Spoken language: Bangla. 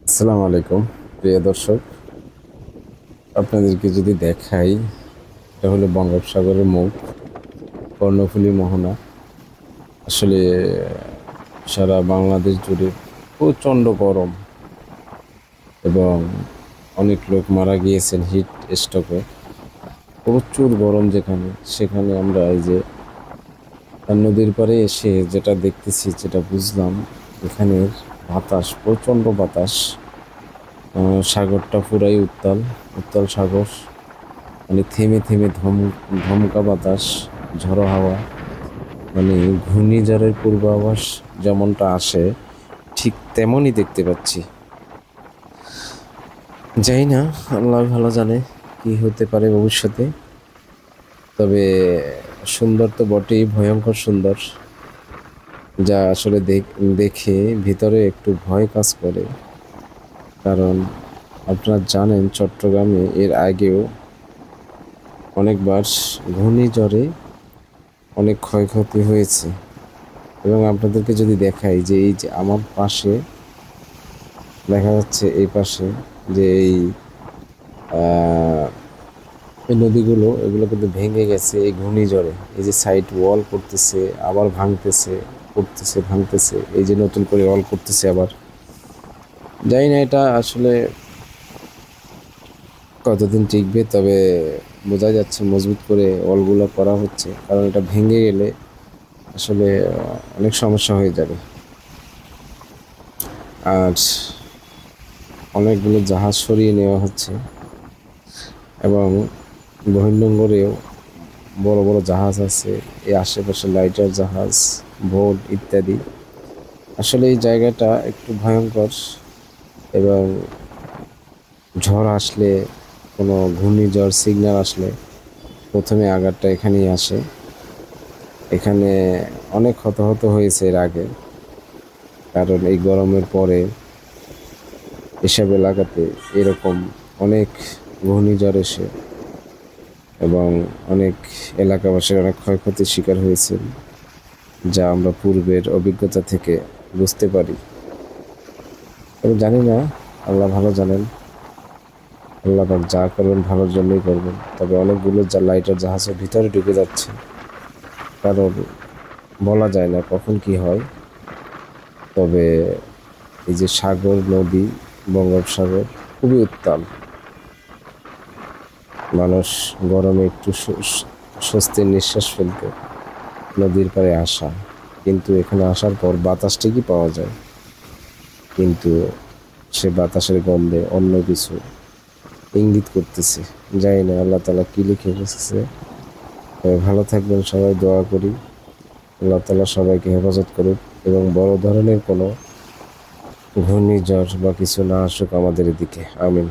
আসসালামু আলাইকুম প্রিয় দর্শক, আপনাদেরকে যদি দেখাই, এটা হলো বঙ্গোপসাগরের মুখ, কর্ণফুলী মোহনা। আসলে সারা বাংলাদেশ জুড়ে প্রচণ্ড গরম এবং অনেক লোক মারা গিয়েছেন হিট স্ট্রোকে। প্রচুর গরম যেখানে সেখানে আমরা এই যে নদীর পাড়ে এসে যেটা দেখতেছি, যেটা বুঝলাম, এখানের বাতাস, প্রচণ্ড বাতাস। সাগরটা পুরাই উত্তাল উত্তাল সাগর, মানে থেমে থেমে ধমকা বাতাস, ঝড়ো হাওয়া, মানে ঘূর্ণিঝড়ের পূর্বাভাস যেমনটা আসে ঠিক তেমনই দেখতে পাচ্ছি। জানি না, আল্লাহ ভালো জানে কি হতে পারে ভবিষ্যতে। তবে সুন্দর তো বটেই, ভয়ঙ্কর সুন্দর, যা আসলে দেখে ভিতরে একটু ভয় কাজ করে। কারণ আপনারা জানেন, চট্টগ্রামে এর আগেও অনেকবার ঘূর্ণিঝড়ে অনেক ক্ষয়ক্ষতি হয়েছে। এবং আপনাদেরকে যদি দেখাই যে এই যে আমার পাশে দেখা যাচ্ছে, এই পাশে যে এই নদীগুলো, এগুলো কিন্তু ভেঙে গেছে এই ঘূর্ণিঝড়ে। এই যে সাইড ওয়াল করতেছে, আবার ভাঙতেছে, করতেছে, ভাঙতেছে, এই যে নতুন করে ওয়াল করতেছে আবার। জানি না এটা আসলে কতদিন টিকবে, তবে বোঝা যাচ্ছে মজবুত করে ওয়ালগুলো করা হচ্ছে, কারণ এটা ভেঙে গেলে আসলে অনেক সমস্যা হয়ে যাবে। আর অনেকগুলো জাহাজ সরিয়ে নেওয়া হচ্ছে এবং বহির্নোঙরেও বড় বড় জাহাজ আছে, এই আশেপাশে লাইটার জাহাজ, বোট ইত্যাদি। আসলে এই জায়গাটা একটু ভয়ঙ্কর এবং ঝড় আসলে, কোনো ঘূর্ণিঝড় সিগন্যাল আসলে প্রথমে আঘাতটা এখানেই আসে। এখানে অনেক হতাহত হয়েছে এর আগে, কারণ এই গরমের পরে এসব এলাকাতে এরকম অনেক ঘূর্ণিঝড় এসে এবং অনেক এলাকাবাসীর অনেক ক্ষয়ক্ষতির শিকার হয়েছে, যা আমরা পূর্বের অভিজ্ঞতা থেকে বুঝতে পারি। তবে জানি না, আল্লাহ ভালো জানেন, আল্লাহ পাক যা করবেন ভালোর জন্যই করবেন। তবে অনেকগুলো লাইটার জাহাজের ভিতরে ঢুকে যাচ্ছে, কারণ বলা যায় না কখন কি হয়। তবে এই যে সাগর, নদী, বঙ্গোপসাগর খুবই উত্তাল। মানুষ গরমে একটু স্বস্তির নিঃশ্বাস ফেলতে নদীর পাড়ে আসা, কিন্তু এখানে আসার পর বাতাস ঠিকই পাওয়া যায়, কিন্তু সে বাতাসের গন্ধে অন্য কিছু ইঙ্গিত করতেছে। জানি না আল্লাহ তাআলা কি লিখে বসেছে। তবে ভালো থাকবেন সবাই, দোয়া করি আল্লাহ তাআলা সবাইকে হেফাজত করুক এবং বড় ধরনের কোনো ঘূর্ণিঝড় বা কিছু না আসুক আমাদের এদিকে। আমিন।